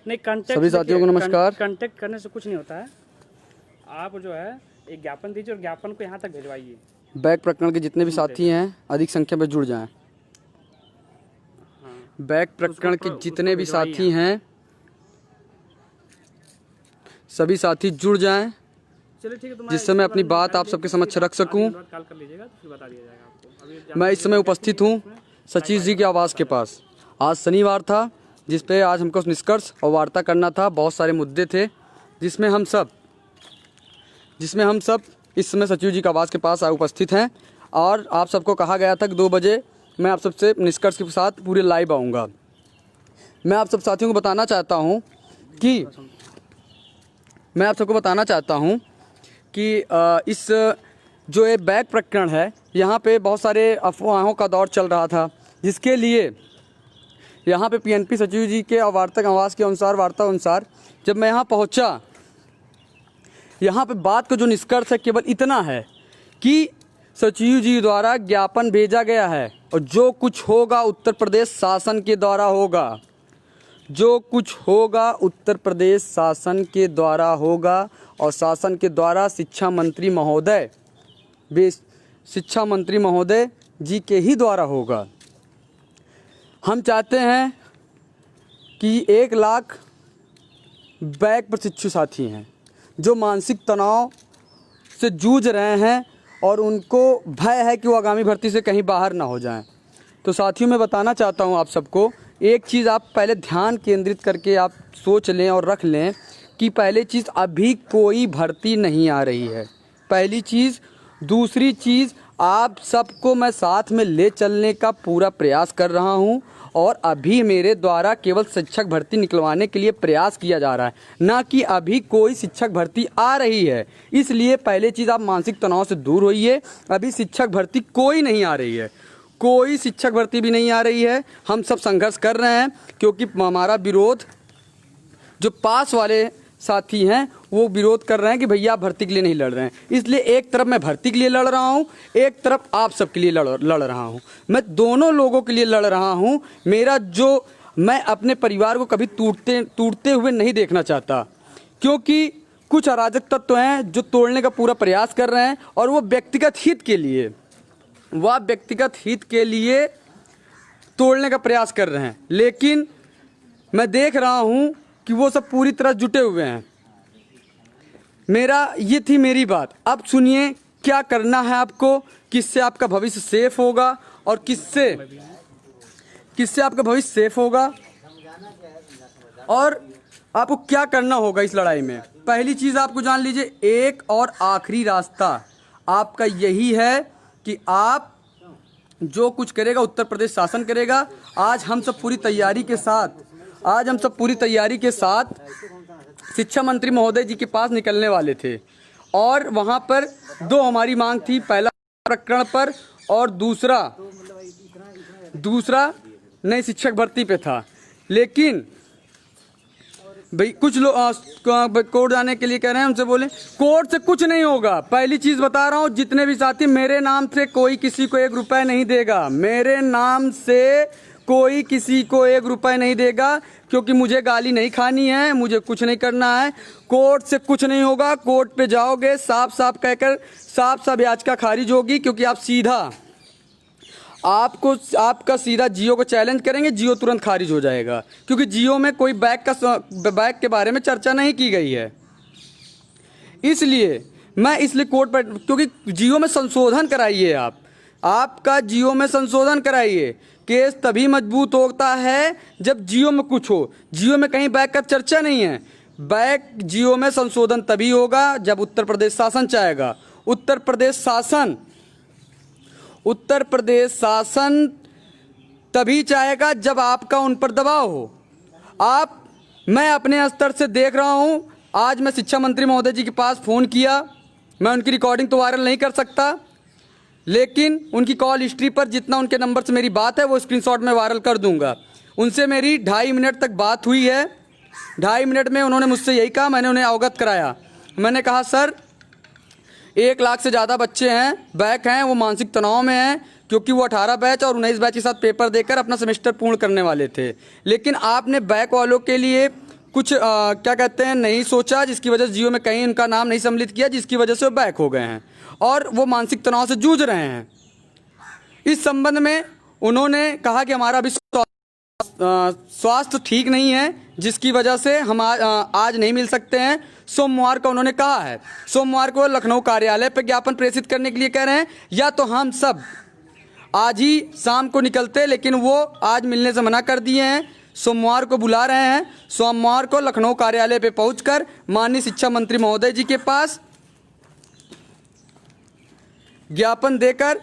नहीं, कांटेक्ट सभी साथियों को नमस्कार। कांटेक्ट करने से कुछ नहीं होता है। आप जो है एक ज्ञापन दीजिए और ज्ञापन को यहाँ तक भिजवाइए। बैक प्रकरण के जितने भी साथी हैं अधिक संख्या में जुड़ जाएं। बैक प्रकरण के जितने भी साथी हैं सभी साथी जुड़ जाएं, चलिए ठीक है, तो जिससे मैं अपनी बात आप सबके समक्ष रख सकूं। कॉल कर लीजिएगा तो फिर बता दिया जाएगा आपको। मैं इस समय उपस्थित हूं सचिव जी के आवास के पास। आज शनिवार था, जिस पे आज हमको निष्कर्ष और वार्ता करना था। बहुत सारे मुद्दे थे जिसमें हम सब इस समय सचिव जी के आवास के पास उपस्थित हैं। और आप सबको कहा गया था कि 2 बजे मैं आप सबसे निष्कर्ष के साथ पूरे लाइव आऊँगा। मैं आप सब साथियों को बताना चाहता हूँ कि इस जो ये बैक प्रकरण है, यहाँ पे बहुत सारे अफवाहों का दौर चल रहा था, जिसके लिए यहाँ पे पीएनपी सचिव जी के वार्ता आवास के अनुसार जब मैं यहाँ पहुँचा, यहाँ पे बात का जो निष्कर्ष है केवल इतना है कि सचिव जी द्वारा ज्ञापन भेजा गया है और जो कुछ होगा उत्तर प्रदेश शासन के द्वारा होगा। जो कुछ होगा उत्तर प्रदेश शासन के द्वारा होगा और शासन के द्वारा शिक्षा मंत्री महोदय जी के ही द्वारा होगा। हम चाहते हैं कि 1 लाख बैक प्रशिक्षु साथी हैं जो मानसिक तनाव से जूझ रहे हैं और उनको भय है कि वो आगामी भर्ती से कहीं बाहर ना हो जाएं। तो साथियों, मैं बताना चाहता हूं आप सबको एक चीज़, आप पहले ध्यान केंद्रित करके आप सोच लें और रख लें कि पहली चीज़, अभी कोई भर्ती नहीं आ रही है, पहली चीज़। दूसरी चीज़, आप सबको मैं साथ में ले चलने का पूरा प्रयास कर रहा हूं और अभी मेरे द्वारा केवल शिक्षक भर्ती निकलवाने के लिए प्रयास किया जा रहा है, ना कि अभी कोई शिक्षक भर्ती आ रही है। इसलिए पहले चीज़, आप मानसिक तनाव से दूर होइए। अभी शिक्षक भर्ती कोई नहीं आ रही है, कोई शिक्षक भर्ती भी नहीं आ रही है। हम सब संघर्ष कर रहे हैं क्योंकि हमारा विरोध, जो पास वाले साथी हैं वो विरोध कर रहे हैं कि भैया आप भर्ती के लिए नहीं लड़ रहे हैं। इसलिए एक तरफ मैं भर्ती के लिए लड़ रहा हूं, एक तरफ आप सबके लिए लड़ रहा हूं। मैं दोनों लोगों के लिए लड़ रहा हूं। मैं अपने परिवार को कभी टूटते हुए नहीं देखना चाहता, क्योंकि कुछ अराजक तत्व हैं जो तोड़ने का पूरा प्रयास कर रहे हैं और वो व्यक्तिगत हित के लिए तोड़ने का प्रयास कर रहे हैं। लेकिन मैं देख रहा हूं कि वो सब पूरी तरह जुटे हुए हैं। ये थी मेरी बात। अब सुनिए क्या करना है आपको, किससे आपका भविष्य सेफ होगा और किससे आपका भविष्य सेफ होगा और आपको क्या करना होगा इस लड़ाई में। पहली चीज़ आपको जान लीजिए, एक और आखिरी रास्ता आपका यही है कि आप जो कुछ करेगा उत्तर प्रदेश शासन करेगा। आज हम सब पूरी तैयारी के साथ शिक्षा मंत्री महोदय जी के पास निकलने वाले थे और वहां पर 2 हमारी मांग थी, पहला प्रकरण पर और दूसरा नई शिक्षक भर्ती पे था। लेकिन भाई कुछ लोग कोर्ट जाने के लिए कह रहे हैं, उनसे बोले कोर्ट से कुछ नहीं होगा। पहली चीज बता रहा हूं, जितने भी साथी, मेरे नाम से कोई किसी को 1 रुपए नहीं देगा। मेरे नाम से कोई किसी को 1 रुपए नहीं देगा, क्योंकि मुझे गाली नहीं खानी है, मुझे कुछ नहीं करना है। कोर्ट से कुछ नहीं होगा। कोर्ट पे जाओगे साफ कहकर साफ याचिका खारिज होगी, क्योंकि आपका सीधा जियो को चैलेंज करेंगे, जियो तुरंत खारिज हो जाएगा, क्योंकि जियो में कोई बैक के बारे में चर्चा नहीं की गई है। इसलिए कोर्ट पर, क्योंकि जियो में संशोधन कराइए, आपका जियो में संशोधन कराइए। केस तभी मजबूत होता है जब जियो में कुछ हो। जियो में कहीं बैक का चर्चा नहीं है। जियो में संशोधन तभी होगा जब उत्तर प्रदेश शासन चाहेगा। उत्तर प्रदेश शासन तभी चाहेगा जब आपका उन पर दबाव हो। मैं अपने स्तर से देख रहा हूं। आज मैं शिक्षा मंत्री महोदय जी के पास फ़ोन किया। मैं उनकी रिकॉर्डिंग तो वायरल नहीं कर सकता, लेकिन उनकी कॉल हिस्ट्री पर जितना उनके नंबर से मेरी बात है वो स्क्रीनशॉट में वायरल कर दूंगा। उनसे मेरी 2.5 मिनट तक बात हुई है। 2.5 मिनट में उन्होंने मुझसे यही कहा, मैंने उन्हें अवगत कराया। मैंने कहा सर 1 लाख से ज़्यादा बच्चे हैं, बैक हैं, वो मानसिक तनाव में हैं, क्योंकि वो 18 बैच और 19 बैच के साथ पेपर देकर अपना सेमेस्टर पूर्ण करने वाले थे। लेकिन आपने बैक वालों के लिए कुछ क्या कहते हैं नहीं सोचा, जिसकी वजह से जियो में कहीं उनका नाम नहीं सम्मिलित किया, जिसकी वजह से वो बैक हो गए हैं और वो मानसिक तनाव से जूझ रहे हैं। इस संबंध में उन्होंने कहा कि हमारा अभी स्वास्थ्य ठीक नहीं है, जिसकी वजह से हम आज नहीं मिल सकते हैं। सोमवार को उन्होंने कहा है, सोमवार को लखनऊ कार्यालय पर ज्ञापन प्रेषित करने के लिए कह रहे हैं, या तो हम सब आज ही शाम को निकलते, लेकिन वो आज मिलने से मना कर दिए हैं। सोमवार को बुला रहे हैं, सोमवार को लखनऊ कार्यालय पे पहुंचकर माननीय शिक्षा मंत्री महोदय जी के पास ज्ञापन देकर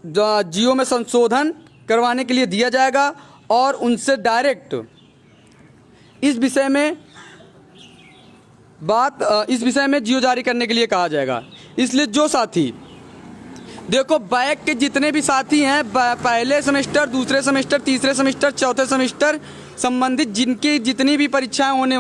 जियो में संशोधन करवाने के लिए दिया जाएगा और उनसे डायरेक्ट इस विषय में जियो जारी करने के लिए कहा जाएगा। इसलिए जो साथी देखो, बैक के जितने भी साथी हैं, पहले सेमेस्टर, दूसरे सेमेस्टर, तीसरे सेमेस्टर, चौथे सेमेस्टर संबंधित जिनकी जितनी भी परीक्षाएं होने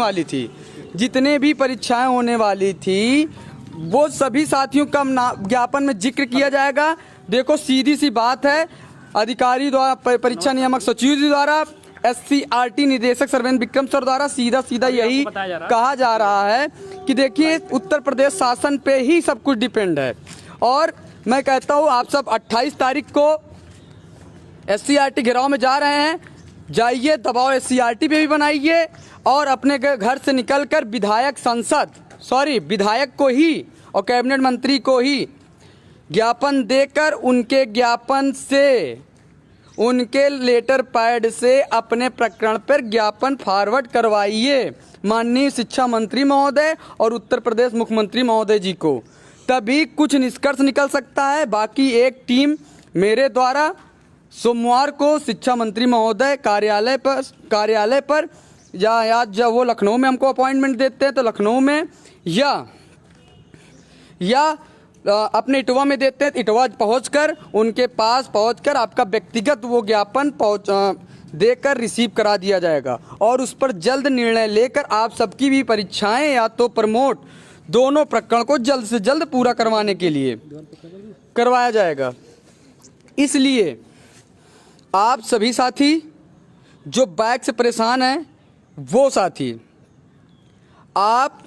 वाली थी, वो सभी साथियों का ज्ञापन में जिक्र किया जाएगा। देखो सीधी सी बात है, अधिकारी द्वारा, परीक्षा नियामक सचिव जी द्वारा, SCRT निदेशक सर्वेन्द्र विक्रम सर द्वारा सीधा यही कहा जा रहा है कि देखिए उत्तर प्रदेश शासन पे ही सब कुछ डिपेंड है। और मैं कहता हूँ आप सब 28 तारीख को SCRT घेराव में जा रहे हैं, जाइए, दबाव SCRT पे भी बनाइए और अपने घर से निकलकर विधायक को ही और कैबिनेट मंत्री को ही ज्ञापन देकर उनके ज्ञापन से, उनके लेटर पैड से अपने प्रकरण पर ज्ञापन फॉरवर्ड करवाइए माननीय शिक्षा मंत्री महोदय और उत्तर प्रदेश मुख्यमंत्री महोदय जी को, तभी कुछ निष्कर्ष निकल सकता है। बाकी एक टीम मेरे द्वारा सोमवार को शिक्षा मंत्री महोदय कार्यालय पर या जब वो लखनऊ में हमको अपॉइंटमेंट देते हैं तो लखनऊ में या अपने इटवा में देते हैं, इटवा पहुंचकर उनके पास पहुंचकर आपका व्यक्तिगत वो ज्ञापन देकर रिसीव करा दिया जाएगा और उस पर जल्द निर्णय लेकर आप सबकी भी परीक्षाएं या तो प्रमोट, दोनों प्रकरण को जल्द से जल्द पूरा करवाने के लिए करवाया जाएगा। इसलिए आप सभी साथी जो बैक से परेशान हैं, वो साथी आप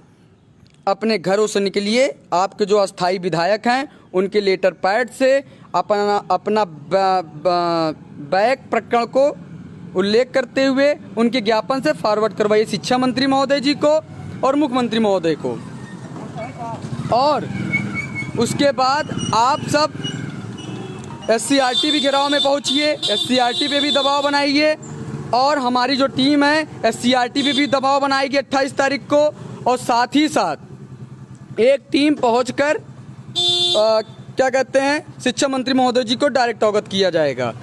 अपने घरों से निकलिए, आपके जो अस्थाई विधायक हैं उनके लेटर पैड से अपना बैक प्रकरण को उल्लेख करते हुए उनके ज्ञापन से फॉरवर्ड करवाइए शिक्षा मंत्री महोदय जी को और मुख्यमंत्री महोदय को। और उसके बाद आप सब SCRT भी घेराव में पहुंचिए, SCRT पे भी दबाव बनाइए और हमारी जो टीम है SCRT पे भी दबाव बनाएगी 28 तारीख को। और साथ ही साथ एक टीम पहुंचकर क्या कहते हैं शिक्षा मंत्री महोदय जी को डायरेक्ट अवगत किया जाएगा।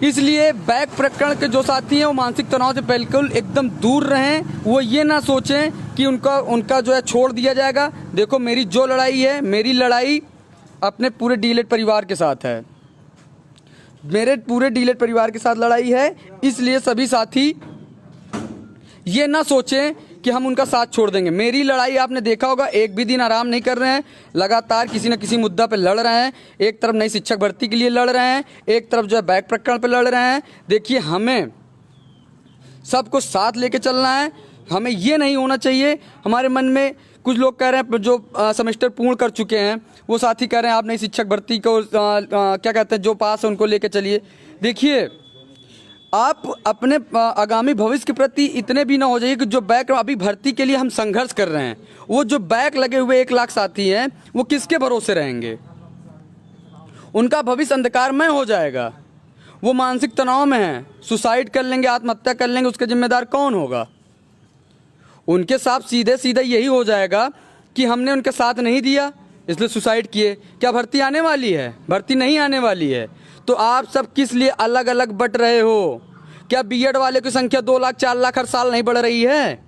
इसलिए बैक प्रकरण के जो साथी हैं वो मानसिक तनाव से बिल्कुल एकदम दूर रहें, वो ये ना सोचें कि उनका जो है छोड़ दिया जाएगा। देखो मेरी जो लड़ाई है, मेरी लड़ाई अपने पूरे डीलेट परिवार के साथ है, मेरे पूरे डीलेट परिवार के साथ लड़ाई है। इसलिए सभी साथी ये ना सोचें कि हम उनका साथ छोड़ देंगे। मेरी लड़ाई आपने देखा होगा, एक भी दिन आराम नहीं कर रहे हैं, लगातार किसी न किसी मुद्दा पे लड़ रहे हैं। एक तरफ नई शिक्षक भर्ती के लिए लड़ रहे हैं, एक तरफ जो है बैक प्रकरण पे लड़ रहे हैं। देखिए हमें सबको साथ लेके चलना है, हमें ये नहीं होना चाहिए हमारे मन में। कुछ लोग कह रहे हैं जो सेमेस्टर पूर्ण कर चुके हैं वो साथी कह रहे हैं आप नई शिक्षक भर्ती को क्या कहते हैं जो पास है उनको लेके चलिए। देखिए आप अपने आगामी भविष्य के प्रति इतने भी ना हो जाइए कि जो बैक अभी भर्ती के लिए हम संघर्ष कर रहे हैं, वो जो बैक लगे हुए 1 लाख साथी हैं वो किसके भरोसे रहेंगे? उनका भविष्य अंधकारमय हो जाएगा। वो मानसिक तनाव में हैं, सुसाइड कर लेंगे, आत्महत्या कर लेंगे, उसके जिम्मेदार कौन होगा? उनके साथ सीधे यही हो जाएगा कि हमने उनके साथ नहीं दिया इसलिए सुसाइड किए। क्या भर्ती आने वाली है? भर्ती नहीं आने वाली है। तो आप सब किस लिए अलग अलग बट रहे हो? क्या बीएड वाले की संख्या 2 लाख 4 लाख हर साल नहीं बढ़ रही है?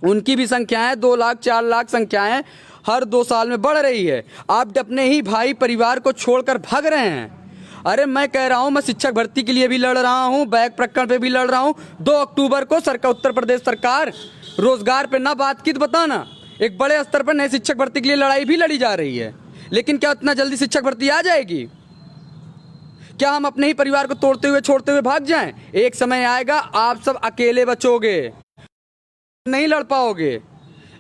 उनकी भी संख्याएं 2 लाख 4 लाख संख्याएं हर 2 साल में बढ़ रही है। आप अपने ही भाई परिवार को छोड़कर भाग रहे हैं। अरे मैं कह रहा हूं, मैं शिक्षक भर्ती के लिए भी लड़ रहा हूं, बैक प्रकरण पे भी लड़ रहा हूं। 2 अक्टूबर को उत्तर प्रदेश सरकार रोजगार पे ना बात की तो बताना, एक बड़े स्तर पर नई शिक्षक भर्ती के लिए लड़ाई भी लड़ी जा रही है। लेकिन क्या इतना जल्दी शिक्षक भर्ती आ जाएगी? क्या हम अपने ही परिवार को तोड़ते हुए छोड़ते हुए भाग जाएं? एक समय आएगा आप सब अकेले बचोगे। नहीं लड़ पाओगे।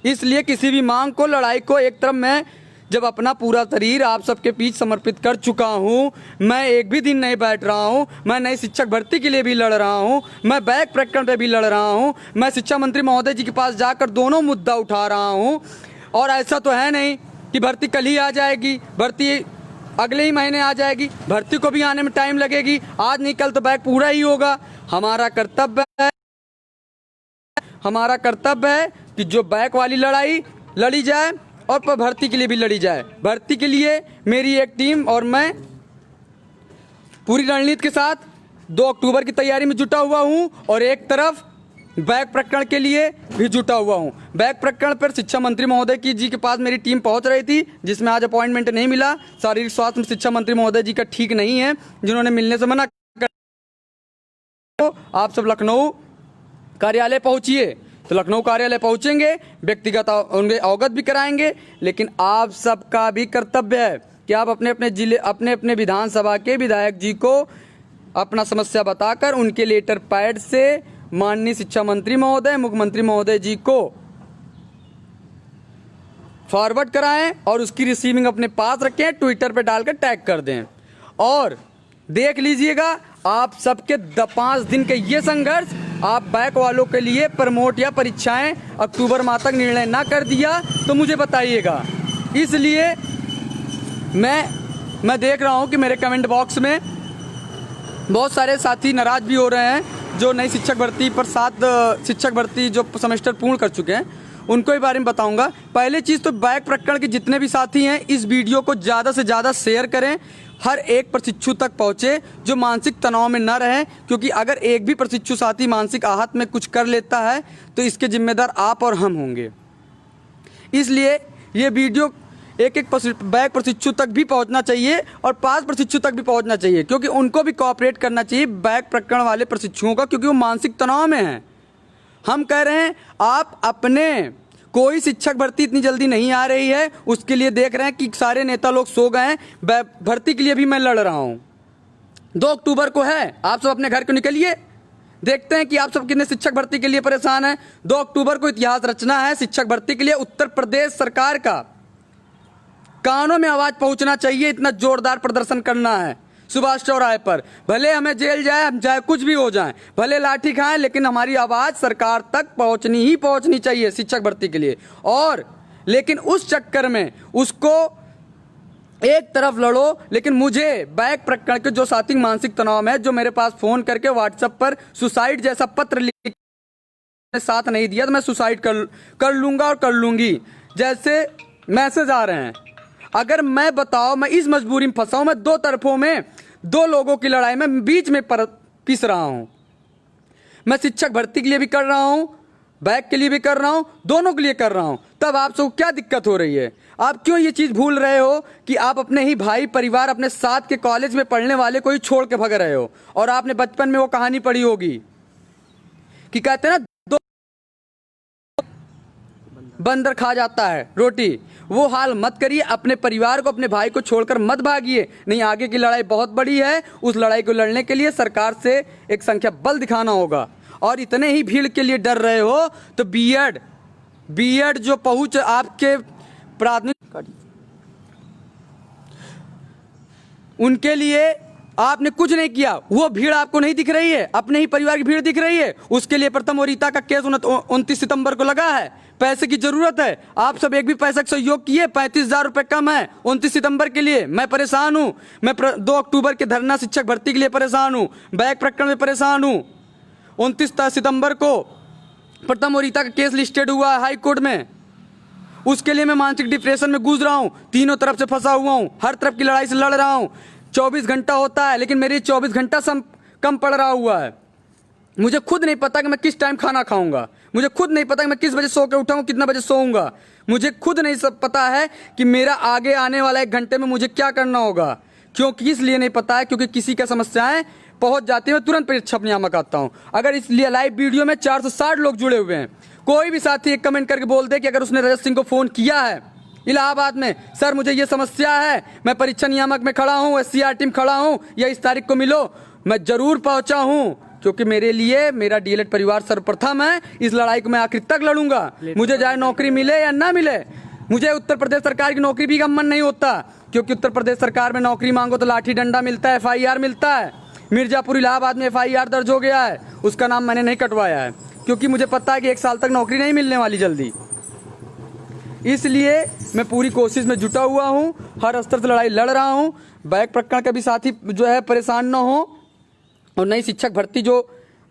इसलिए किसी भी मांग को, लड़ाई को एक तरफ मैं जब अपना पूरा शरीर आप सबके बीच समर्पित कर चुका हूँ, मैं एक भी दिन नहीं बैठ रहा हूँ। मैं नई शिक्षक भर्ती के लिए भी लड़ रहा हूँ, मैं बैक प्रकरण पे भी लड़ रहा हूँ, मैं शिक्षा मंत्री महोदय जी के पास जाकर दोनों मुद्दा उठा रहा हूँ। और ऐसा तो है नहीं कि भर्ती कल ही आ जाएगी, भर्ती अगले ही महीने आ जाएगी। भर्ती को भी आने में टाइम लगेगी, आज नहीं कल तो बैक पूरा ही होगा। हमारा कर्तव्य है कि जो बैक वाली लड़ाई लड़ी जाए और पर भर्ती के लिए भी लड़ी जाए। भर्ती के लिए मेरी एक टीम और मैं पूरी रणनीति के साथ 2 अक्टूबर की तैयारी में जुटा हुआ हूं और एक तरफ बैक प्रकरण के लिए भी जुटा हुआ हूं। बैक प्रकरण पर शिक्षा मंत्री महोदय जी के पास मेरी टीम पहुंच रही थी, जिसमें आज अपॉइंटमेंट नहीं मिला। शारीरिक स्वास्थ्य में शिक्षा मंत्री महोदय जी का ठीक नहीं है, जिन्होंने मिलने से मना कर। तो आप सब लखनऊ कार्यालय पहुंचिए। तो लखनऊ कार्यालय पहुंचेंगे, व्यक्तिगत उनके अवगत भी कराएंगे, लेकिन आप सबका भी कर्तव्य है कि आप अपने अपने जिले, अपने अपने विधानसभा के विधायक जी को अपना समस्या बताकर उनके लेटर पैड से माननीय शिक्षा मंत्री महोदय, मुख्यमंत्री महोदय जी को फॉरवर्ड कराएं और उसकी रिसीविंग अपने पास रखें, ट्विटर पे डालकर टैग कर दें। और देख लीजिएगा, आप सबके 5 दिन के ये संघर्ष आप बैक वालों के लिए प्रमोट या परीक्षाएं अक्टूबर माह तक निर्णय ना कर दिया तो मुझे बताइएगा। इसलिए मैं देख रहा हूं कि मेरे कमेंट बॉक्स में बहुत सारे साथी नाराज भी हो रहे हैं, जो नई शिक्षक भर्ती पर 7 शिक्षक भर्ती जो सेमेस्टर पूर्ण कर चुके हैं, उनको भी बारे में बताऊंगा। पहले चीज़ तो बैक प्रकरण के जितने भी साथी हैं, इस वीडियो को ज़्यादा से ज़्यादा शेयर करें, हर एक प्रशिक्षु तक पहुंचे जो मानसिक तनाव में न रहे, क्योंकि अगर एक भी प्रशिक्षु साथी मानसिक आहत में कुछ कर लेता है तो इसके जिम्मेदार आप और हम होंगे। इसलिए ये वीडियो एक बैक प्रशिक्षु तक भी पहुंचना चाहिए और 5 प्रशिक्षु तक भी पहुंचना चाहिए, क्योंकि उनको भी कोऑपरेट करना चाहिए बैक प्रकरण वाले प्रशिक्षुओं का, क्योंकि वो मानसिक तनाव में हैं। हम कह रहे हैं आप अपने, कोई शिक्षक भर्ती इतनी जल्दी नहीं आ रही है, उसके लिए देख रहे हैं कि सारे नेता लोग सो गए हैं। भर्ती के लिए भी मैं लड़ रहा हूँ। 2 अक्टूबर को है, आप सब अपने घर को निकलिए, देखते हैं कि आप सब कितने शिक्षक भर्ती के लिए परेशान हैं। 2 अक्टूबर को इतिहास रचना है शिक्षक भर्ती के लिए। उत्तर प्रदेश सरकार का कानों में आवाज पहुंचना चाहिए, इतना जोरदार प्रदर्शन करना है सुभाष चौराहे पर। भले हमें जेल जाए, हम चाहे कुछ भी हो जाए, भले लाठी खाएं, लेकिन हमारी आवाज सरकार तक पहुंचनी चाहिए शिक्षक भर्ती के लिए। और लेकिन उस चक्कर में उसको एक तरफ लड़ो, लेकिन मुझे बैक प्रकरण के जो साथी मानसिक तनाव में है, जो मेरे पास फोन करके व्हाट्सएप पर सुसाइड जैसा पत्र लिख साथ नहीं दिया तो मैं सुसाइड कर लूंगा और कर लूंगी जैसे मैसेज आ रहे हैं। अगर मैं बताओ, मैं इस मजबूरी में फंसा हूं, मैं 2 तरफों में 2 लोगों की लड़ाई में बीच में पिस रहा हूं। मैं शिक्षक भर्ती के लिए भी कर रहा हूं, बैक के लिए भी कर रहा हूं, दोनों के लिए कर रहा हूं। तब आप सबको क्या दिक्कत हो रही है? आप क्यों ये चीज भूल रहे हो कि आप अपने ही भाई, परिवार, अपने साथ के कॉलेज में पढ़ने वाले को ही छोड़ के भग रहे हो? और आपने बचपन में वो कहानी पढ़ी होगी कि कहते हैं ना, बंदर खा जाता है रोटी। वो हाल मत करिए, अपने परिवार को, अपने भाई को छोड़कर मत भागिए। नहीं, आगे की लड़ाई बहुत बड़ी है। उस लड़ाई को लड़ने के लिए सरकार से एक संख्या बल दिखाना होगा। और इतने ही भीड़ के लिए डर रहे हो तो बीएड जो पहुंच आपके प्राथमिक, उनके लिए आपने कुछ नहीं किया। वो भीड़ आपको नहीं दिख रही है, अपने ही परिवार की भीड़ दिख रही है। उसके लिए प्रथम और रीता का केस 29 सितंबर को लगा है। पैसे की जरूरत है, आप सब एक भी पैसा का सहयोग किए, 35,000 रुपए कम है 29 सितंबर के लिए। मैं परेशान हूं। मैं 2 अक्टूबर के धरना शिक्षक भर्ती के लिए परेशान हूं, बैक प्रकरण में परेशान हूं। 29 सितंबर को प्रथम और रीता का केस लिस्टेड हुआ है हाई कोर्ट में, उसके लिए मैं मानसिक डिप्रेशन में गुजर रहा हूं। तीनों तरफ से फंसा हुआ हूं, हर तरफ की लड़ाई से लड़ रहा हूं। 24 घंटा होता है, लेकिन मेरी 24 घंटा कम पड़ रहा हुआ है। मुझे खुद नहीं पता कि मैं किस टाइम खाना खाऊंगा, मुझे खुद नहीं पता कि मैं किस बजे सो के उठाऊंगा, कितना बजे सोऊंगा। मुझे खुद नहीं सब पता है कि मेरा आगे आने वाला 1 घंटे में मुझे क्या करना होगा। क्योंकि इसलिए नहीं पता है क्योंकि किसी का समस्याएं पहुंच जाती है, मैं तुरंत परीक्षा नियामक आता हूं। अगर इसलिए लाइव वीडियो में 460 लोग जुड़े हुए हैं, कोई भी साथी एक कमेंट करके बोल दे कि अगर उसने रजत सिंह को फोन किया है इलाहाबाद में, सर मुझे ये समस्या है, मैं परीक्षा नियामक में खड़ा हूँ, SCRT में खड़ा हूँ, या इस तारीख को मिलो, मैं जरूर पहुंचा हूँ। क्योंकि मेरे लिए मेरा डीएलएड परिवार सर्वप्रथम है। इस लड़ाई को मैं आखिर तक लड़ूंगा, मुझे चाहे नौकरी मिले या ना मिले। मुझे उत्तर प्रदेश सरकार की नौकरी भी का मन नहीं होता, क्योंकि उत्तर प्रदेश सरकार में नौकरी मांगो तो लाठी डंडा मिलता है, एफआईआर मिलता है। मिर्जापुर इलाहाबाद में एफआईआर दर्ज हो गया है, उसका नाम मैंने नहीं कटवाया है, क्योंकि मुझे पता है कि 1 साल तक नौकरी नहीं मिलने वाली जल्दी। इसलिए मैं पूरी कोशिश में जुटा हुआ हूँ, हर स्तर से लड़ाई लड़ रहा हूँ। बैक प्रकरण के भी साथी जो है परेशान न हो, और नई शिक्षक भर्ती जो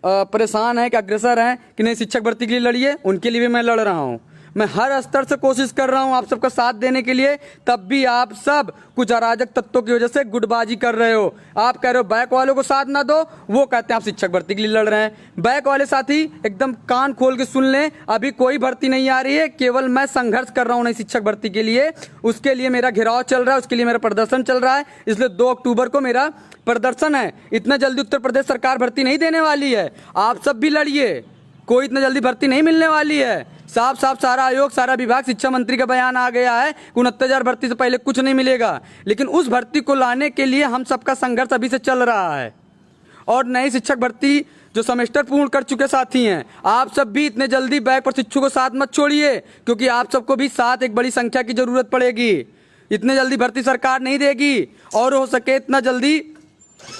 परेशान है कि अग्रसर हैं कि नई शिक्षक भर्ती के लिए लड़िए, उनके लिए भी मैं लड़ रहा हूँ। मैं हर स्तर से कोशिश कर रहा हूँ आप सबका साथ देने के लिए, तब भी आप सब कुछ अराजक तत्वों की वजह से गुटबाजी कर रहे हो। आप कह रहे हो बैक वालों को साथ ना दो, वो कहते हैं आप शिक्षक भर्ती के लिए लड़ रहे हैं। बैक वाले साथी एकदम कान खोल के सुन लें, अभी कोई भर्ती नहीं आ रही है, केवल मैं संघर्ष कर रहा हूँ नई शिक्षक भर्ती के लिए। उसके लिए मेरा घेराव चल रहा है, उसके लिए मेरा प्रदर्शन चल रहा है। इसलिए 2 अक्टूबर को मेरा प्रदर्शन है। इतना जल्दी उत्तर प्रदेश सरकार भर्ती नहीं देने वाली है, आप सब भी लड़िए, कोई इतना जल्दी भर्ती नहीं मिलने वाली है। साफ साफ सारा आयोग, सारा विभाग, शिक्षा मंत्री का बयान आ गया है कि 69,000 भर्ती से पहले कुछ नहीं मिलेगा। लेकिन उस भर्ती को लाने के लिए हम सबका संघर्ष अभी से चल रहा है। और नई शिक्षक भर्ती जो सेमेस्टर पूर्ण कर चुके साथी हैं, आप सब भी इतने जल्दी बैक प्रशिक्षु को साथ मत छोड़िए, क्योंकि आप सबको भी साथ एक बड़ी संख्या की जरूरत पड़ेगी। इतने जल्दी भर्ती सरकार नहीं देगी, और हो सके इतना जल्दी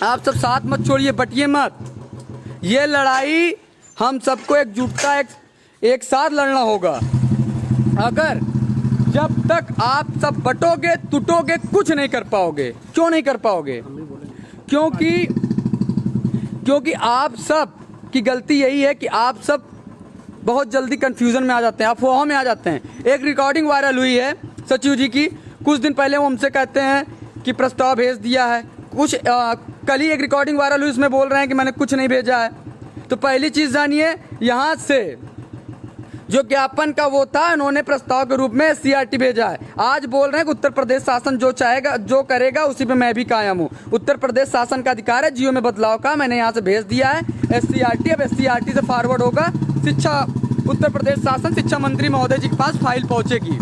आप सब साथ मत छोड़िए, बटिए मत। ये लड़ाई हम सबको एकजुटता एक साथ लड़ना होगा। अगर जब तक आप सब बटोगे टूटोगे कुछ नहीं कर पाओगे। क्यों नहीं कर पाओगे? क्योंकि आप सब की गलती यही है कि आप सब बहुत जल्दी कंफ्यूजन में आ जाते हैं, अफवाहों में आ जाते हैं। एक रिकॉर्डिंग वायरल हुई है सचिव जी की, कुछ दिन पहले वो हमसे कहते हैं कि प्रस्ताव भेज दिया है। कल ही एक रिकॉर्डिंग वायरल हुई, उसमें बोल रहे हैं कि मैंने कुछ नहीं भेजा है। तो पहली चीज जानिए, यहाँ से जो ज्ञापन का वो था, उन्होंने प्रस्ताव के रूप में SCRT भेजा है। आज बोल रहे हैं कि उत्तर प्रदेश शासन जो चाहेगा जो करेगा उसी पे मैं भी कायम हूँ। उत्तर प्रदेश शासन का अधिकार है जियो में बदलाव का, मैंने यहाँ से भेज दिया है SCRT। अब SCRT से फॉरवर्ड होगा उत्तर प्रदेश शासन शिक्षा मंत्री महोदय जी के पास फाइल पहुंचेगी।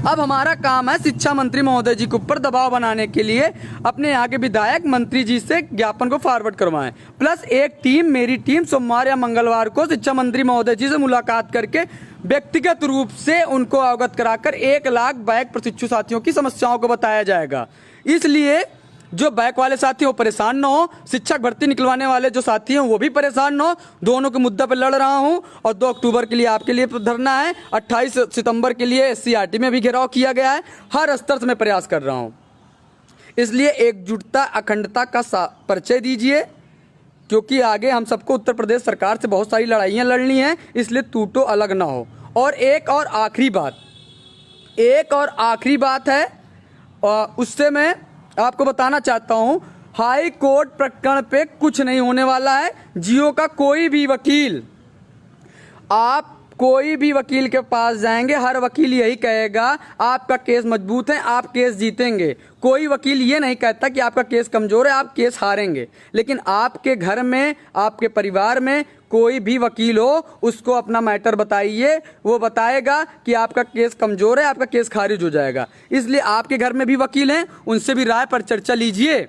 अब हमारा काम है शिक्षा मंत्री महोदय जी के ऊपर दबाव बनाने के लिए अपने यहाँ के विधायक मंत्री जी से ज्ञापन को फॉरवर्ड करवाएं। प्लस एक टीम, मेरी टीम सोमवार या मंगलवार को शिक्षा मंत्री महोदय जी से मुलाकात करके व्यक्तिगत रूप से उनको अवगत कराकर 1 लाख बैक प्रशिक्षु साथियों की समस्याओं को बताया जाएगा। इसलिए जो बैक वाले साथी हो परेशान न हो, शिक्षक भर्ती निकलवाने वाले जो साथी हैं वो भी परेशान न हो। दोनों के मुद्दा पर लड़ रहा हूं। और 2 अक्टूबर के लिए आपके लिए धरना है, 28 सितंबर के लिए SCRT में भी घेराव किया गया है। हर स्तर से मैं प्रयास कर रहा हूं। इसलिए एकजुटता, अखंडता का परिचय दीजिए, क्योंकि आगे हम सबको उत्तर प्रदेश सरकार से बहुत सारी लड़ाइयाँ लड़नी है। इसलिए टूटो अलग ना हो। और एक और आखिरी बात है, उससे मैं आपको बताना चाहता हूं, हाई कोर्ट प्रकरण पे कुछ नहीं होने वाला है। जियो का कोई भी वकील, आप कोई भी वकील के पास जाएंगे, हर वकील यही कहेगा आपका केस मजबूत है, आप केस जीतेंगे। कोई वकील ये नहीं कहता कि आपका केस कमजोर है, आप केस हारेंगे। लेकिन आपके घर में, आपके परिवार में कोई भी वकील हो, उसको अपना मैटर बताइए, वो बताएगा कि आपका केस कमजोर है, आपका केस खारिज हो जाएगा। इसलिए आपके घर में भी वकील हैं, उनसे भी राय पर चर्चा लीजिए,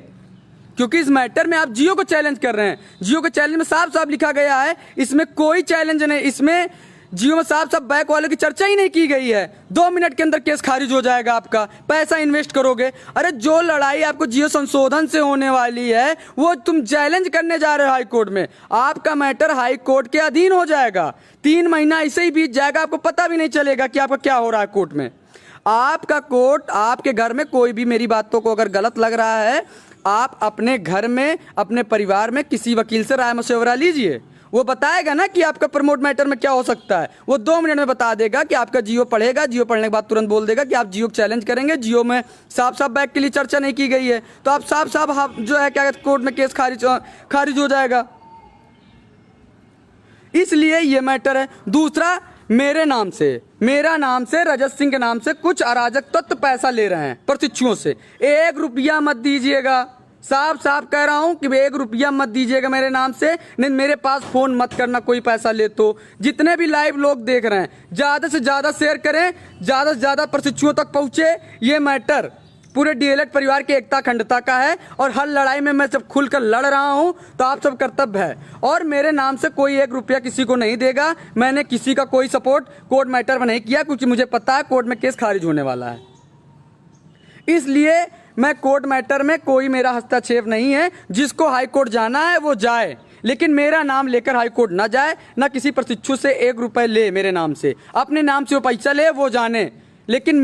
क्योंकि इस मैटर में आप जियो को चैलेंज कर रहे हैं। जियो के चैलेंज में साफ साफ लिखा गया है, इसमें कोई चैलेंज नहीं, इसमें जियो में साफ साफ बैक वालों की चर्चा ही नहीं की गई है। 2 मिनट के अंदर केस खारिज हो जाएगा, आपका पैसा इन्वेस्ट करोगे। अरे जो लड़ाई आपको जियो संशोधन से होने वाली है वो तुम चैलेंज करने जा रहे हो हाई कोर्ट में, आपका मैटर हाई कोर्ट के अधीन हो जाएगा। 3 महीना ऐसे ही बीत जाएगा, आपको पता भी नहीं चलेगा कि आपका क्या हो रहा है कोर्ट में। आपका कोर्ट, आपके घर में कोई भी मेरी बातों को अगर गलत लग रहा है, आप अपने घर में, अपने परिवार में किसी वकील से राय मशवरा लीजिए। वो बताएगा ना कि आपका प्रमोट मैटर में क्या हो सकता है। वो 2 मिनट में बता देगा कि आपका जियो पढ़ेगा, जियो पढ़ने के बाद तुरंत बोल देगा कि आप जियो चैलेंज करेंगे। जियो में साफ साफ बैक के लिए चर्चा नहीं की गई है, तो आप साफ साफ जो है क्या कोर्ट में केस खारिज हो जाएगा। इसलिए ये मैटर है। दूसरा, मेरा नाम से रजत सिंह के नाम से कुछ अराजक तत्व पैसा ले रहे हैं प्रशिक्षुओं से। 1 रुपया मत दीजिएगा, साफ साफ कह रहा हूं कि 1 रुपया मत दीजिएगा मेरे नाम से। नहीं, मेरे पास फोन मत करना कोई पैसा ले तो। जितने भी लाइव लोग देख रहे हैं, ज्यादा से ज्यादा शेयर करें, ज्यादा से ज्यादा प्रशिक्षुओं तक पहुंचे। ये मैटर पूरे डीएलएड परिवार की एकता अखंडता का है और हर लड़ाई में मैं जब खुलकर लड़ रहा हूं तो आप सब कर्तव्य है। और मेरे नाम से कोई 1 रुपया किसी को नहीं देगा। मैंने किसी का कोई सपोर्ट कोर्ट मैटर में नहीं किया, क्योंकि मुझे पता है कोर्ट में केस खारिज होने वाला है। इसलिए मैं कोर्ट मैटर में कोई मेरा हस्तक्षेप नहीं है। जिसको हाई कोर्ट जाना है वो जाए, लेकिन मेरा नाम लेकर हाई कोर्ट ना जाए, ना किसी प्रशिक्षु से 1 रुपए ले। मेरे नाम से अपने नाम से वो पैसा ले, वो जाने, लेकिन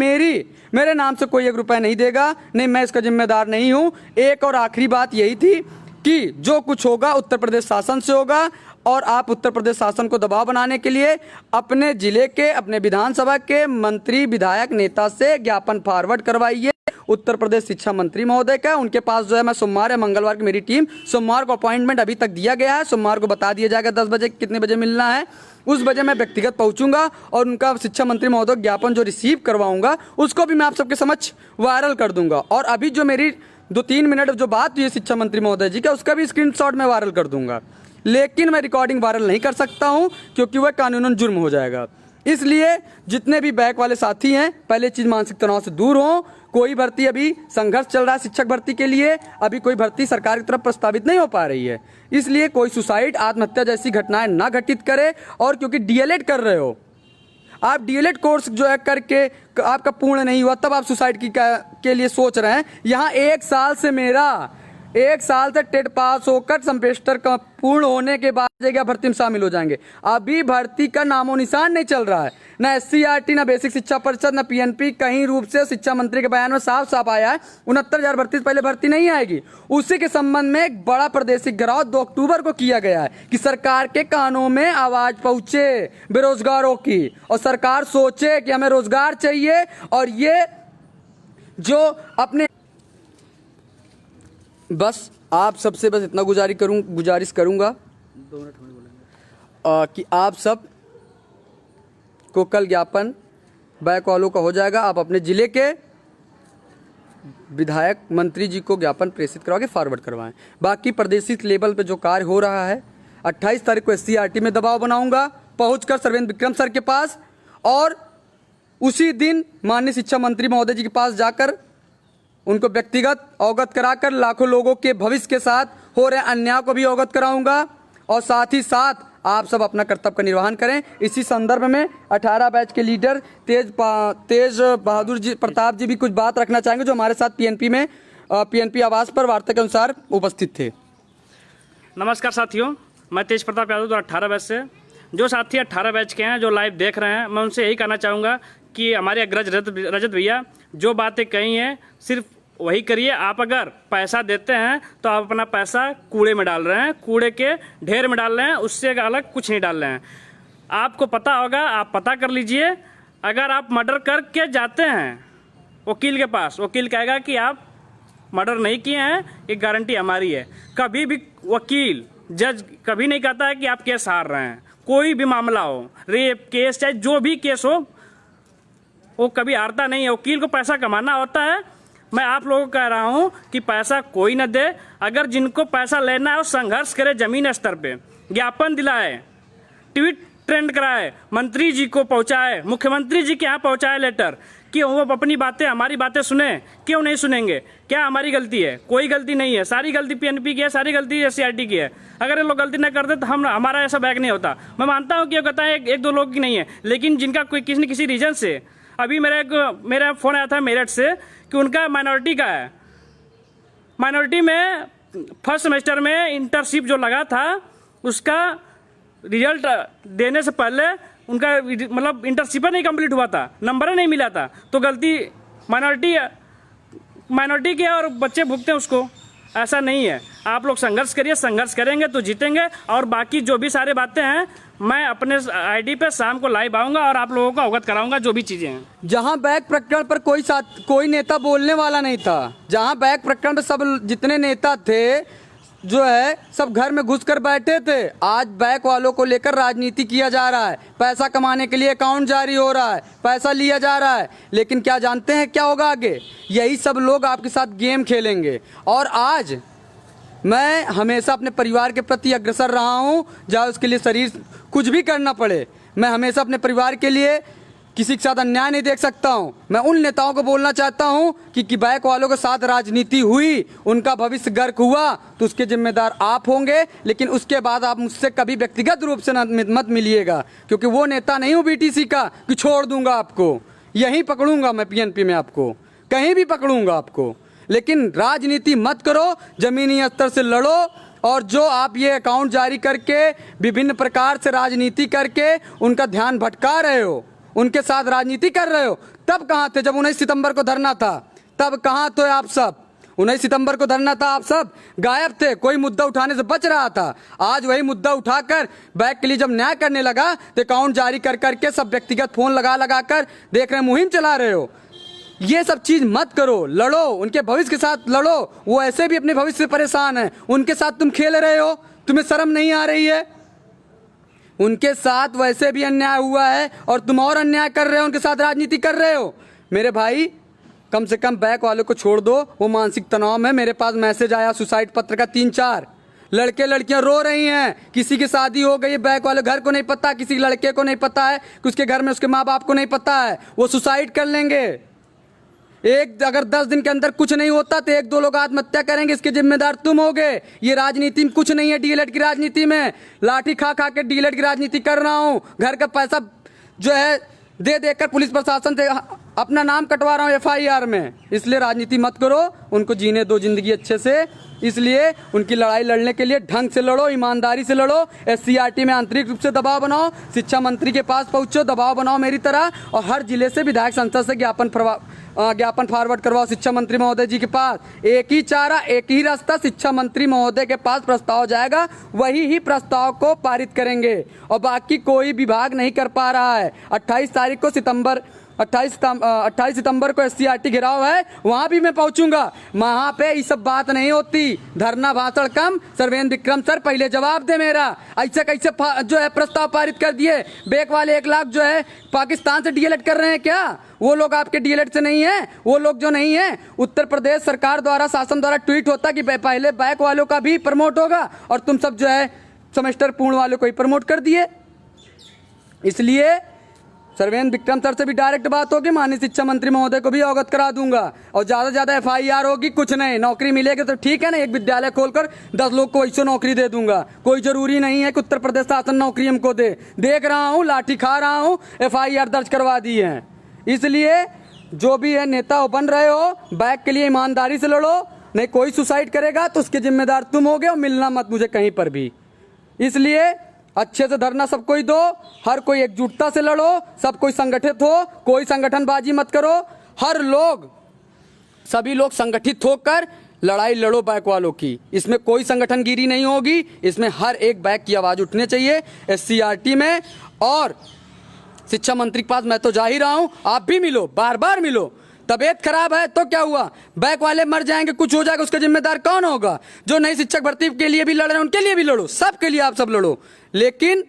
मेरे नाम से कोई 1 रुपए नहीं देगा। नहीं, मैं इसका जिम्मेदार नहीं हूं। एक और आखिरी बात यही थी कि जो कुछ होगा उत्तर प्रदेश शासन से होगा, और आप उत्तर प्रदेश शासन को दबाव बनाने के लिए अपने जिले के, अपने विधानसभा के मंत्री, विधायक, नेता से ज्ञापन फॉरवर्ड करवाइए उत्तर प्रदेश शिक्षा मंत्री महोदय का। उनके पास जो है, मैं सोमवार या मंगलवार की मेरी टीम, सोमवार को अपॉइंटमेंट अभी तक दिया गया है, सोमवार को बता दिया जाएगा 10 बजे कितने बजे मिलना है। उस बजे मैं व्यक्तिगत पहुंचूंगा और उनका शिक्षा मंत्री महोदय ज्ञापन जो रिसीव करवाऊंगा उसको भी मैं आप सबके समक्ष वायरल कर दूंगा। और अभी जो मेरी 2-3 मिनट जो बात हुई है शिक्षा मंत्री महोदय जी का, उसका भी स्क्रीनशॉट मैं वायरल कर दूंगा। लेकिन मैं रिकॉर्डिंग वायरल नहीं कर सकता हूं, क्योंकि वह कानूनन जुर्म हो जाएगा। इसलिए जितने भी बैक वाले साथी हैं, पहले चीज मानसिक तनाव से दूर हो। कोई भर्ती, अभी संघर्ष चल रहा है शिक्षक भर्ती के लिए, अभी कोई भर्ती सरकार की तरफ प्रस्तावित नहीं हो पा रही है। इसलिए कोई सुसाइड, आत्महत्या जैसी घटनाएं ना घटित करे। और क्योंकि डीएलएड कर रहे हो आप, डीएलएड कोर्स जो है करके आपका पूर्ण नहीं हुआ, तब आप सुसाइड के लिए सोच रहे हैं। यहाँ 1 साल से टेट पास होकर सेमेस्टर का पूर्ण होने के बाद जगह भर्ती में शामिल हो जाएंगे। अभी भर्ती का नामो निशान नहीं चल रहा है, ना SCRT, ना बेसिक शिक्षा परिषद, ना PNP। कहीं रूप से शिक्षा मंत्री के बयान में साफ साफ आया है 69,000 भर्ती से पहले भर्ती नहीं आएगी। उसी के संबंध में एक बड़ा प्रादेशिक घेराव 2 अक्टूबर को किया गया है कि सरकार के कानों में आवाज पहुंचे बेरोजगारों की, और सरकार सोचे कि हमें रोजगार चाहिए। और ये जो अपने, बस आप सबसे बस इतना गुजारिश करूंगा 2 मिनट हमें बोलेंगे कि आप सब को कल ज्ञापन बैक वालों का हो जाएगा। आप अपने जिले के विधायक, मंत्री जी को ज्ञापन प्रेषित करवा के फॉरवर्ड करवाएं। बाकी प्रादेशिक लेवल पे जो कार्य हो रहा है, 28 तारीख को SCRT में दबाव बनाऊंगा, पहुंचकर सर्वेंद्र विक्रम सर के पास, और उसी दिन माननीय शिक्षा मंत्री महोदय जी के पास जाकर उनको व्यक्तिगत अवगत कराकर लाखों लोगों के भविष्य के साथ हो रहे अन्याय को भी अवगत कराऊंगा। और साथ ही साथ आप सब अपना कर्तव्य का निर्वहन करें। इसी संदर्भ में 18 बैच के लीडर तेज बहादुर जी, प्रताप जी भी कुछ बात रखना चाहेंगे, जो हमारे साथ PNP आवास पर वार्ता के अनुसार उपस्थित थे। नमस्कार साथियों, मैं तेज प्रताप यादव 18 बैच से। जो साथी 18 बैच के हैं, जो लाइव देख रहे हैं, मैं उनसे यही कहना चाहूँगा कि हमारे अग्रज रजत भैया जो बातें कही हैं सिर्फ वही करिए। आप अगर पैसा देते हैं तो आप अपना पैसा कूड़े में डाल रहे हैं, कूड़े के ढेर में डाल रहे हैं, उससे अलग कुछ नहीं डाल रहे हैं। आपको पता होगा, आप पता कर लीजिए। अगर आप मर्डर करके जाते हैं वकील के पास, वकील कहेगा कि आप मर्डर नहीं किए हैं, ये गारंटी हमारी है। कभी भी वकील, जज कभी नहीं कहता है कि आप केस हार रहे हैं। कोई भी मामला हो, रेप केस, चाहे जो भी केस हो, वो कभी हारता नहीं है। वकील को पैसा कमाना होता है। मैं आप लोगों को कह रहा हूं कि पैसा कोई न दे। अगर जिनको पैसा लेना है वो संघर्ष करे, जमीन स्तर पे ज्ञापन दिलाए, ट्वीट ट्रेंड कराए, मंत्री जी को पहुंचाए, मुख्यमंत्री जी के यहाँ पहुंचाए लेटर कि वो अपनी बातें, हमारी बातें सुने। क्यों नहीं सुनेंगे? क्या हमारी गलती है? कोई गलती नहीं है। सारी गलती PNP की है, सारी गलती SCRT की है। अगर ये लोग गलती न करते तो हमारा ऐसा बैग नहीं होता। मैं मानता हूँ कि ये कहता है एक दो लोग की नहीं है, लेकिन जिनका कोई किसी न किसी रीजन से, अभी मेरा फोन आया था मेरठ से कि उनका माइनॉरिटी का है। माइनॉरिटी में फर्स्ट सेमेस्टर में इंटर्नशिप जो लगा था, उसका रिजल्ट देने से पहले उनका मतलब इंटर्नशिप नहीं कंप्लीट हुआ था, नंबर नहीं मिला था। तो गलती माइनॉरिटी की है और बच्चे भुगते हैं उसको। ऐसा नहीं है। आप लोग संघर्ष करिए, संघर्ष करेंगे तो जीतेंगे। और बाकी जो भी सारे बातें हैं, मैं अपने ID पे शाम को लाइव आऊंगा और आप लोगों को अवगत कराऊंगा जो भी चीजें हैं। जहां बैक प्रकरण पर कोई नेता बोलने वाला नहीं था, जहां बैक प्रकरण पर सब जितने नेता थे जो है सब घर में घुसकर बैठे थे, आज बैक वालों को लेकर राजनीति किया जा रहा है। पैसा कमाने के लिए अकाउंट जारी हो रहा है, पैसा लिया जा रहा है। लेकिन क्या जानते हैं क्या होगा आगे? यही सब लोग आपके साथ गेम खेलेंगे। और आज मैं हमेशा अपने परिवार के प्रति अग्रसर रहा हूं, चाहे उसके लिए शरीर कुछ भी करना पड़े। मैं हमेशा अपने परिवार के लिए किसी के साथ अन्याय नहीं देख सकता हूं। मैं उन नेताओं को बोलना चाहता हूं कि बैक वालों के साथ राजनीति हुई, उनका भविष्य गर्क हुआ, तो उसके जिम्मेदार आप होंगे। लेकिन उसके बाद आप मुझसे कभी व्यक्तिगत रूप से मत मिलिएगा, क्योंकि वो नेता नहीं हूं बीटीसी का कि छोड़ दूंगा आपको। यहीं पकड़ूंगा मैं पीएनपी में, आपको कहीं भी पकड़ूंगा आपको। लेकिन राजनीति मत करो, जमीनी स्तर से लड़ो। और जो आप ये अकाउंट जारी करके विभिन्न प्रकार से राजनीति करके उनका ध्यान भटका रहे हो, उनके साथ राजनीति कर रहे हो, तब कहाँ थे जब 19 सितंबर को धरना था? तब कहाँ थे आप सब? 19 सितंबर को धरना था, आप सब गायब थे, कोई मुद्दा उठाने से बच रहा था। आज वही मुद्दा उठाकर बैक के लिए जब न्याय करने लगा तो अकाउंट जारी कर करके सब व्यक्तिगत फोन लगा कर देख रहे मुहिम चला रहे हो। ये सब चीज मत करो, लड़ो, उनके भविष्य के साथ लड़ो। वो ऐसे भी अपने भविष्य से परेशान है, उनके साथ तुम खेल रहे हो, तुम्हें शर्म नहीं आ रही है? उनके साथ वैसे भी अन्याय हुआ है और तुम और अन्याय कर रहे हो, उनके साथ राजनीति कर रहे हो। मेरे भाई, कम से कम बैक वालों को छोड़ दो, वो मानसिक तनाव में। मेरे पास मैसेज आया सुसाइड पत्र का 3-4 लड़के लड़कियां रो रही हैं, किसी की शादी हो गई, बैक वाले घर को नहीं पता, किसी लड़के को नहीं पता है कि उसके घर में उसके माँ बाप को नहीं पता है, वो सुसाइड कर लेंगे। अगर 10 दिन के अंदर कुछ नहीं होता तो 1-2 लोग आत्महत्या करेंगे, इसके जिम्मेदार तुम होगे। ये राजनीति में कुछ नहीं है, डीएलएड की राजनीति में लाठी खा खा के डीएलएड की राजनीति कर रहा हूं। घर का पैसा जो है दे देकर पुलिस प्रशासन से अपना नाम कटवा रहा हूं एफआईआर में। इसलिए राजनीति मत करो, उनको जीने दो जिंदगी अच्छे से। इसलिए उनकी लड़ाई लड़ने के लिए ढंग से लड़ो, ईमानदारी से लड़ो। एससीईआरटी में आंतरिक रूप से दबाव बनाओ, शिक्षा मंत्री के पास पहुंचो, दबाव बनाओ मेरी तरह, और हर जिले से विधायक संसद से ज्ञापन फॉरवर्ड करवाओ शिक्षा मंत्री महोदय जी के पास। एक ही चारा, एक ही रास्ता, शिक्षा मंत्री महोदय के पास प्रस्ताव जाएगा, वही ही प्रस्ताव को पारित करेंगे। और बाकी कोई विभाग नहीं कर पा रहा है। 28 सितंबर को एससीईआरटी घिराव है, वहां भी मैं पहुंचूंगा। वहां पे ये सब बात नहीं होती, धरना भाषण कम। सर्वेन विक्रम सर पहले जवाब दे मेरा, ऐसे कैसे जो है प्रस्ताव पारित कर दिए? बैक वाले 1 लाख जो है पाकिस्तान से डीएलएड कर रहे हैं क्या? वो लोग आपके डीएलएड से नहीं है? वो लोग जो नहीं है, उत्तर प्रदेश सरकार द्वारा, शासन द्वारा ट्वीट होता कि पहले बैक वालों का भी प्रमोट होगा, और तुम सब जो है सेमेस्टर पूर्ण वालों को ही प्रमोट कर दिए। इसलिए सर्वेन विक्रम सर से भी डायरेक्ट बात होगी, माननीय शिक्षा मंत्री महोदय को भी अवगत करा दूंगा। और ज्यादा से ज्यादा एफआईआर होगी, कुछ नहीं, नौकरी मिलेगी तो ठीक है ना, एक विद्यालय खोलकर 10 लोग को ऐसे नौकरी दे दूंगा। कोई जरूरी नहीं है कि उत्तर प्रदेश शासन नौकरी हमको दे। देख रहा हूँ, लाठी खा रहा हूँ, एफआईआर दर्ज करवा दी है। इसलिए जो भी है नेता बन रहे हो, बैक के लिए ईमानदारी से लड़ो। नहीं कोई सुसाइड करेगा तो उसके जिम्मेदार तुम होगे, और मिलना मत मुझे कहीं पर भी। इसलिए अच्छे से धरना सब कोई दो, हर कोई एकजुटता से लड़ो, सब कोई संगठित हो, कोई संगठनबाजी मत करो। सभी लोग संगठित होकर लड़ाई लड़ो बैक वालों की। इसमें कोई संगठनगिरी नहीं होगी, इसमें हर एक बैक की आवाज उठनी चाहिए एससीईआरटी में। और शिक्षा मंत्री के पास मैं तो जा ही रहा हूं, आप भी मिलो, बार बार मिलो। तबीयत खराब है तो क्या हुआ, बैक वाले मर जाएंगे, कुछ हो जाएगा, उसका जिम्मेदार कौन होगा? जो नई शिक्षक भर्ती के लिए भी लड़ रहे हैं उनके लिए भी लड़ो, सबके लिए आप सब लड़ो। लेकिन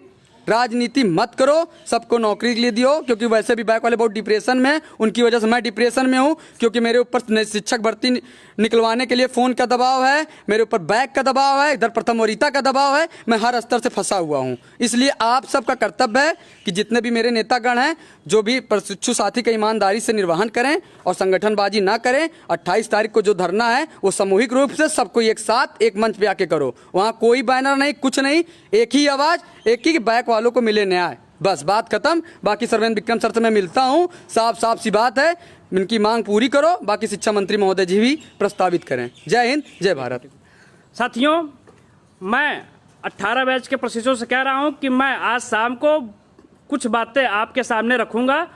राजनीति मत करो, सबको नौकरी के लिए दियो। क्योंकि वैसे भी बैक वाले बहुत डिप्रेशन में, उनकी वजह से मैं डिप्रेशन में हूं, क्योंकि मेरे ऊपर शिक्षक भर्ती निकलवाने के लिए फोन का दबाव है, मेरे ऊपर बैक का दबाव है, इधर प्रथम वरीता का दबाव है, मैं हर स्तर से फंसा हुआ हूं। इसलिए आप सबका कर्तव्य है कि जितने भी मेरे नेतागण हैं, जो भी प्रशिक्षु साथी का ईमानदारी से निर्वहन करें और संगठनबाजी ना करें। 28 तारीख को जो धरना है वो सामूहिक रूप से सबको एक साथ एक मंच पे आके करो। वहां कोई बैनर नहीं, कुछ नहीं, एक ही आवाज, एक ही बैक वालों को मिले न्याय, बस बात खत्म। बाकी सर्वेन विक्रम सर से मैं मिलता हूं, साफ सी बात है, इनकी मांग पूरी करो। बाकी शिक्षा मंत्री महोदय जी भी प्रस्तावित करें। जय हिंद, जय भारत। साथियों, मैं 18 बैच के प्रशिक्षुओं से कह रहा हूं कि मैं आज शाम को कुछ बातें आपके सामने रखूंगा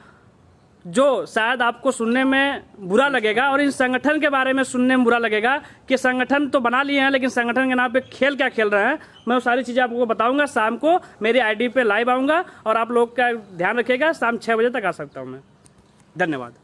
जो शायद आपको सुनने में बुरा लगेगा, और इन संगठन के बारे में सुनने में बुरा लगेगा कि संगठन तो बना लिए हैं लेकिन संगठन के नाम पे खेल क्या खेल रहे हैं। मैं वो सारी चीज़ें आपको बताऊंगा। शाम को मेरी आईडी पे लाइव आऊँगा और आप लोग का ध्यान रखिएगा। शाम 6 बजे तक आ सकता हूँ मैं। धन्यवाद।